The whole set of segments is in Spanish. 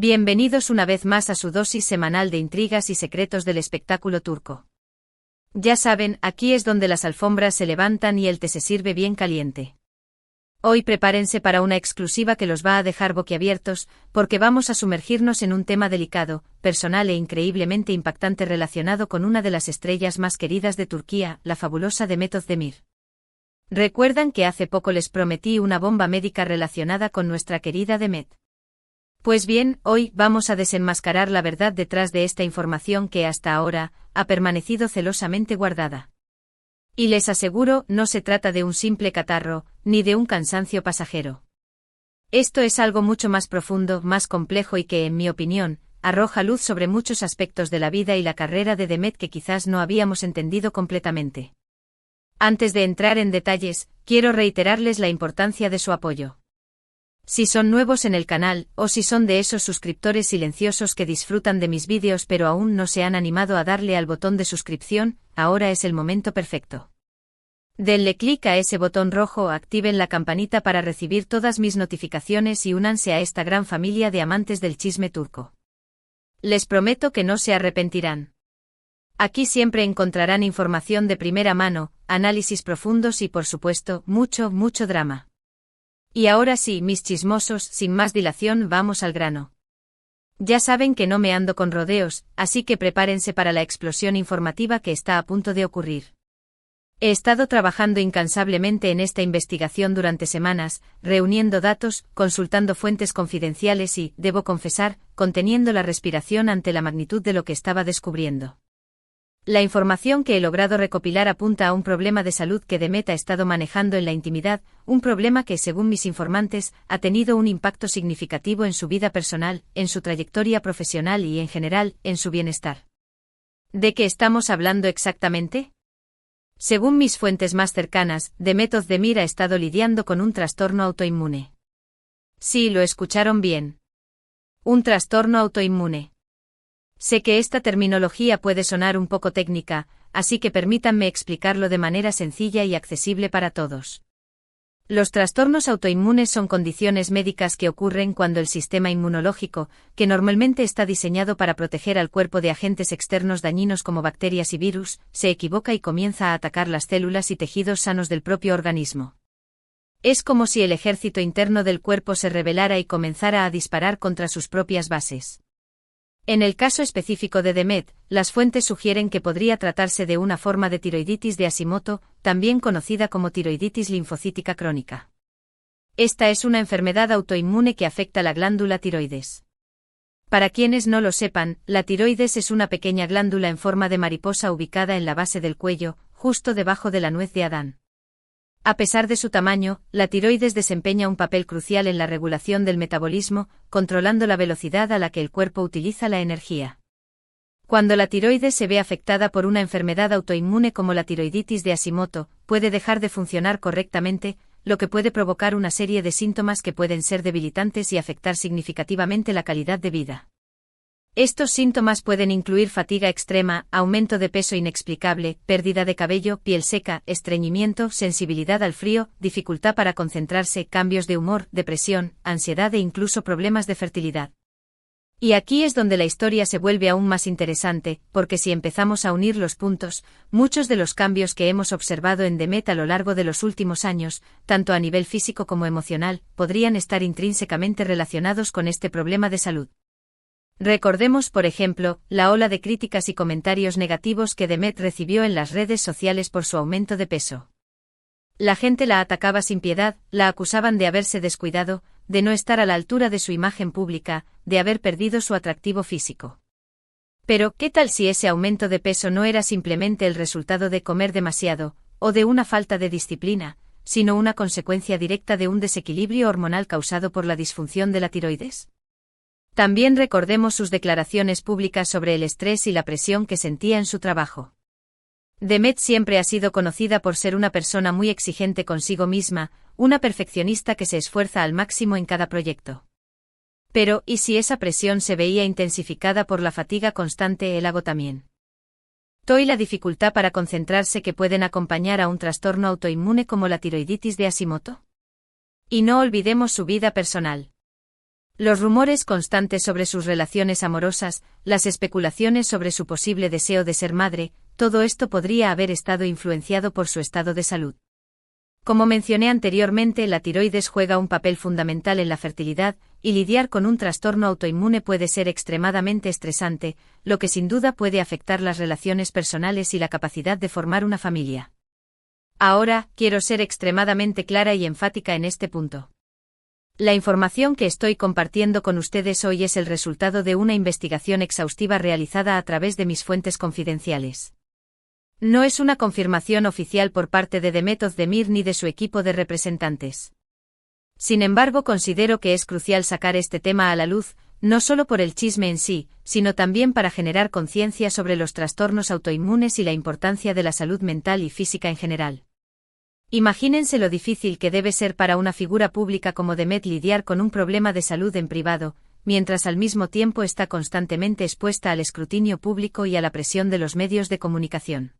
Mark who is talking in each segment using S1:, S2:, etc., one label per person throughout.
S1: Bienvenidos una vez más a su dosis semanal de intrigas y secretos del espectáculo turco. Ya saben, aquí es donde las alfombras se levantan y el té se sirve bien caliente. Hoy prepárense para una exclusiva que los va a dejar boquiabiertos, porque vamos a sumergirnos en un tema delicado, personal e increíblemente impactante relacionado con una de las estrellas más queridas de Turquía, la fabulosa Demet Özdemir. ¿Recuerdan que hace poco les prometí una bomba médica relacionada con nuestra querida Demet? Pues bien, hoy vamos a desenmascarar la verdad detrás de esta información que hasta ahora ha permanecido celosamente guardada. Y les aseguro, no se trata de un simple catarro, ni de un cansancio pasajero. Esto es algo mucho más profundo, más complejo y que, en mi opinión, arroja luz sobre muchos aspectos de la vida y la carrera de Demet que quizás no habíamos entendido completamente. Antes de entrar en detalles, quiero reiterarles la importancia de su apoyo. Si son nuevos en el canal, o si son de esos suscriptores silenciosos que disfrutan de mis vídeos pero aún no se han animado a darle al botón de suscripción, ahora es el momento perfecto. Denle clic a ese botón rojo, activen la campanita para recibir todas mis notificaciones y únanse a esta gran familia de amantes del chisme turco. Les prometo que no se arrepentirán. Aquí siempre encontrarán información de primera mano, análisis profundos y por supuesto, mucho drama. Y ahora sí, mis chismosos, sin más dilación, vamos al grano. Ya saben que no me ando con rodeos, así que prepárense para la explosión informativa que está a punto de ocurrir. He estado trabajando incansablemente en esta investigación durante semanas, reuniendo datos, consultando fuentes confidenciales y, debo confesar, conteniendo la respiración ante la magnitud de lo que estaba descubriendo. La información que he logrado recopilar apunta a un problema de salud que Demet ha estado manejando en la intimidad, un problema que, según mis informantes, ha tenido un impacto significativo en su vida personal, en su trayectoria profesional y, en general, en su bienestar. ¿De qué estamos hablando exactamente? Según mis fuentes más cercanas, Demet Özdemir ha estado lidiando con un trastorno autoinmune. Sí, lo escucharon bien. Un trastorno autoinmune. Sé que esta terminología puede sonar un poco técnica, así que permítanme explicarlo de manera sencilla y accesible para todos. Los trastornos autoinmunes son condiciones médicas que ocurren cuando el sistema inmunológico, que normalmente está diseñado para proteger al cuerpo de agentes externos dañinos como bacterias y virus, se equivoca y comienza a atacar las células y tejidos sanos del propio organismo. Es como si el ejército interno del cuerpo se rebelara y comenzara a disparar contra sus propias bases. En el caso específico de Demet, las fuentes sugieren que podría tratarse de una forma de tiroiditis de Hashimoto, también conocida como tiroiditis linfocítica crónica. Esta es una enfermedad autoinmune que afecta la glándula tiroides. Para quienes no lo sepan, la tiroides es una pequeña glándula en forma de mariposa ubicada en la base del cuello, justo debajo de la nuez de Adán. A pesar de su tamaño, la tiroides desempeña un papel crucial en la regulación del metabolismo, controlando la velocidad a la que el cuerpo utiliza la energía. Cuando la tiroides se ve afectada por una enfermedad autoinmune como la tiroiditis de Hashimoto, puede dejar de funcionar correctamente, lo que puede provocar una serie de síntomas que pueden ser debilitantes y afectar significativamente la calidad de vida. Estos síntomas pueden incluir fatiga extrema, aumento de peso inexplicable, pérdida de cabello, piel seca, estreñimiento, sensibilidad al frío, dificultad para concentrarse, cambios de humor, depresión, ansiedad e incluso problemas de fertilidad. Y aquí es donde la historia se vuelve aún más interesante, porque si empezamos a unir los puntos, muchos de los cambios que hemos observado en Demet a lo largo de los últimos años, tanto a nivel físico como emocional, podrían estar intrínsecamente relacionados con este problema de salud. Recordemos, por ejemplo, la ola de críticas y comentarios negativos que Demet recibió en las redes sociales por su aumento de peso. La gente la atacaba sin piedad, la acusaban de haberse descuidado, de no estar a la altura de su imagen pública, de haber perdido su atractivo físico. Pero, ¿qué tal si ese aumento de peso no era simplemente el resultado de comer demasiado, o de una falta de disciplina, sino una consecuencia directa de un desequilibrio hormonal causado por la disfunción de la tiroides? También recordemos sus declaraciones públicas sobre el estrés y la presión que sentía en su trabajo. Demet siempre ha sido conocida por ser una persona muy exigente consigo misma, una perfeccionista que se esfuerza al máximo en cada proyecto. Pero, ¿y si esa presión se veía intensificada por la fatiga constante, el agotamiento y la dificultad para concentrarse que pueden acompañar a un trastorno autoinmune como la tiroiditis de Hashimoto? Y no olvidemos su vida personal. Los rumores constantes sobre sus relaciones amorosas, las especulaciones sobre su posible deseo de ser madre, todo esto podría haber estado influenciado por su estado de salud. Como mencioné anteriormente, la tiroides juega un papel fundamental en la fertilidad, y lidiar con un trastorno autoinmune puede ser extremadamente estresante, lo que sin duda puede afectar las relaciones personales y la capacidad de formar una familia. Ahora, quiero ser extremadamente clara y enfática en este punto. La información que estoy compartiendo con ustedes hoy es el resultado de una investigación exhaustiva realizada a través de mis fuentes confidenciales. No es una confirmación oficial por parte de Demet Özdemir ni de su equipo de representantes. Sin embargo, considero que es crucial sacar este tema a la luz, no solo por el chisme en sí, sino también para generar conciencia sobre los trastornos autoinmunes y la importancia de la salud mental y física en general. Imagínense lo difícil que debe ser para una figura pública como Demet lidiar con un problema de salud en privado, mientras al mismo tiempo está constantemente expuesta al escrutinio público y a la presión de los medios de comunicación.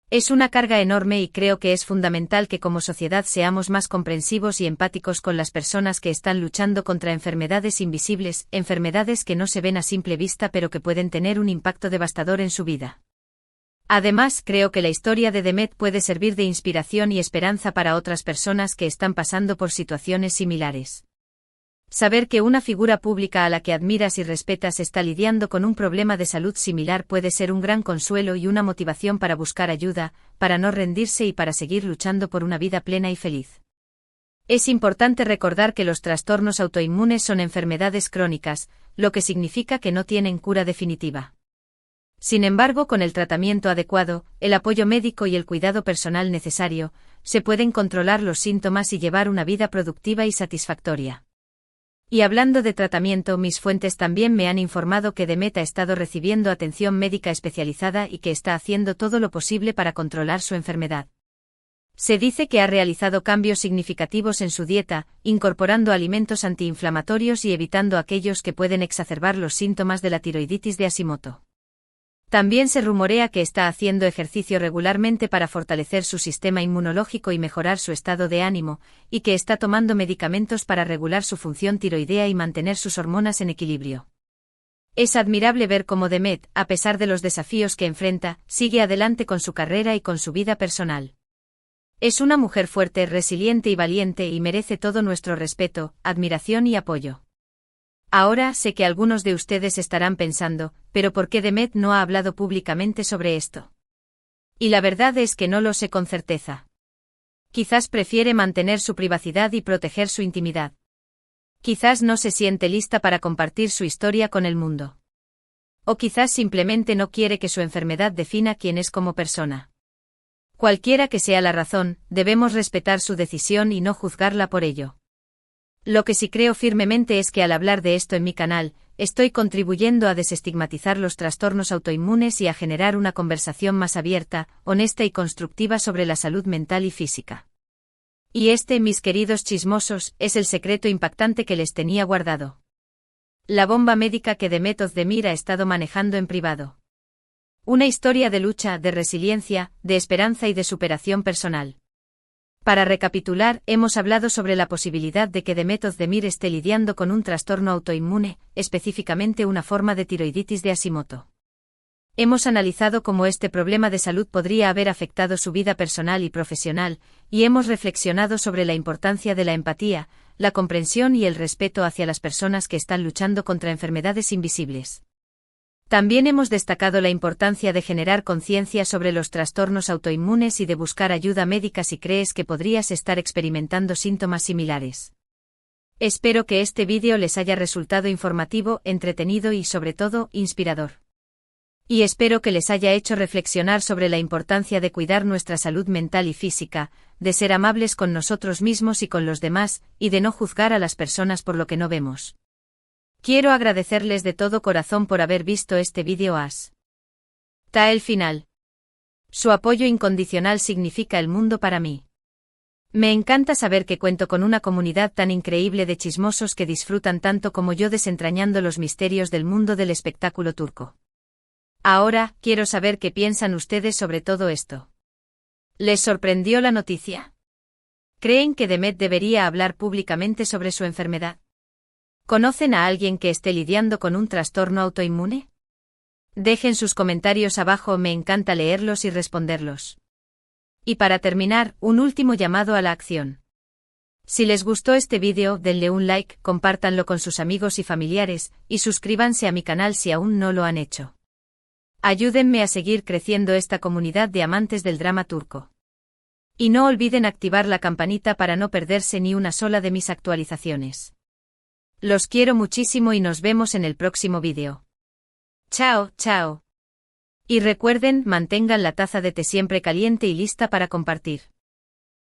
S1: Es una carga enorme y creo que es fundamental que como sociedad seamos más comprensivos y empáticos con las personas que están luchando contra enfermedades invisibles, enfermedades que no se ven a simple vista pero que pueden tener un impacto devastador en su vida. Además, creo que la historia de Demet puede servir de inspiración y esperanza para otras personas que están pasando por situaciones similares. Saber que una figura pública a la que admiras y respetas está lidiando con un problema de salud similar puede ser un gran consuelo y una motivación para buscar ayuda, para no rendirse y para seguir luchando por una vida plena y feliz. Es importante recordar que los trastornos autoinmunes son enfermedades crónicas, lo que significa que no tienen cura definitiva. Sin embargo, con el tratamiento adecuado, el apoyo médico y el cuidado personal necesario, se pueden controlar los síntomas y llevar una vida productiva y satisfactoria. Y hablando de tratamiento, mis fuentes también me han informado que Demet ha estado recibiendo atención médica especializada y que está haciendo todo lo posible para controlar su enfermedad. Se dice que ha realizado cambios significativos en su dieta, incorporando alimentos antiinflamatorios y evitando aquellos que pueden exacerbar los síntomas de la tiroiditis de Hashimoto. También se rumorea que está haciendo ejercicio regularmente para fortalecer su sistema inmunológico y mejorar su estado de ánimo, y que está tomando medicamentos para regular su función tiroidea y mantener sus hormonas en equilibrio. Es admirable ver cómo Demet, a pesar de los desafíos que enfrenta, sigue adelante con su carrera y con su vida personal. Es una mujer fuerte, resiliente y valiente y merece todo nuestro respeto, admiración y apoyo. Ahora sé que algunos de ustedes estarán pensando, ¿pero por qué Demet no ha hablado públicamente sobre esto? Y la verdad es que no lo sé con certeza. Quizás prefiere mantener su privacidad y proteger su intimidad. Quizás no se siente lista para compartir su historia con el mundo. O quizás simplemente no quiere que su enfermedad defina quién es como persona. Cualquiera que sea la razón, debemos respetar su decisión y no juzgarla por ello. Lo que sí creo firmemente es que al hablar de esto en mi canal, estoy contribuyendo a desestigmatizar los trastornos autoinmunes y a generar una conversación más abierta, honesta y constructiva sobre la salud mental y física. Y este, mis queridos chismosos, es el secreto impactante que les tenía guardado. La bomba médica que Demet Özdemir ha estado manejando en privado. Una historia de lucha, de resiliencia, de esperanza y de superación personal. Para recapitular, hemos hablado sobre la posibilidad de que Demet Özdemir esté lidiando con un trastorno autoinmune, específicamente una forma de tiroiditis de Hashimoto. Hemos analizado cómo este problema de salud podría haber afectado su vida personal y profesional, y hemos reflexionado sobre la importancia de la empatía, la comprensión y el respeto hacia las personas que están luchando contra enfermedades invisibles. También hemos destacado la importancia de generar conciencia sobre los trastornos autoinmunes y de buscar ayuda médica si crees que podrías estar experimentando síntomas similares. Espero que este vídeo les haya resultado informativo, entretenido y sobre todo, inspirador. Y espero que les haya hecho reflexionar sobre la importancia de cuidar nuestra salud mental y física, de ser amables con nosotros mismos y con los demás, y de no juzgar a las personas por lo que no vemos. Quiero agradecerles de todo corazón por haber visto este vídeo hasta el final. Su apoyo incondicional significa el mundo para mí. Me encanta saber que cuento con una comunidad tan increíble de chismosos que disfrutan tanto como yo desentrañando los misterios del mundo del espectáculo turco. Ahora, quiero saber qué piensan ustedes sobre todo esto. ¿Les sorprendió la noticia? ¿Creen que Demet debería hablar públicamente sobre su enfermedad? ¿Conocen a alguien que esté lidiando con un trastorno autoinmune? Dejen sus comentarios abajo, me encanta leerlos y responderlos. Y para terminar, un último llamado a la acción. Si les gustó este vídeo, denle un like, compártanlo con sus amigos y familiares, y suscríbanse a mi canal si aún no lo han hecho. Ayúdenme a seguir creciendo esta comunidad de amantes del drama turco. Y no olviden activar la campanita para no perderse ni una sola de mis actualizaciones. Los quiero muchísimo y nos vemos en el próximo vídeo. Chao, chao. Y recuerden, mantengan la taza de té siempre caliente y lista para compartir.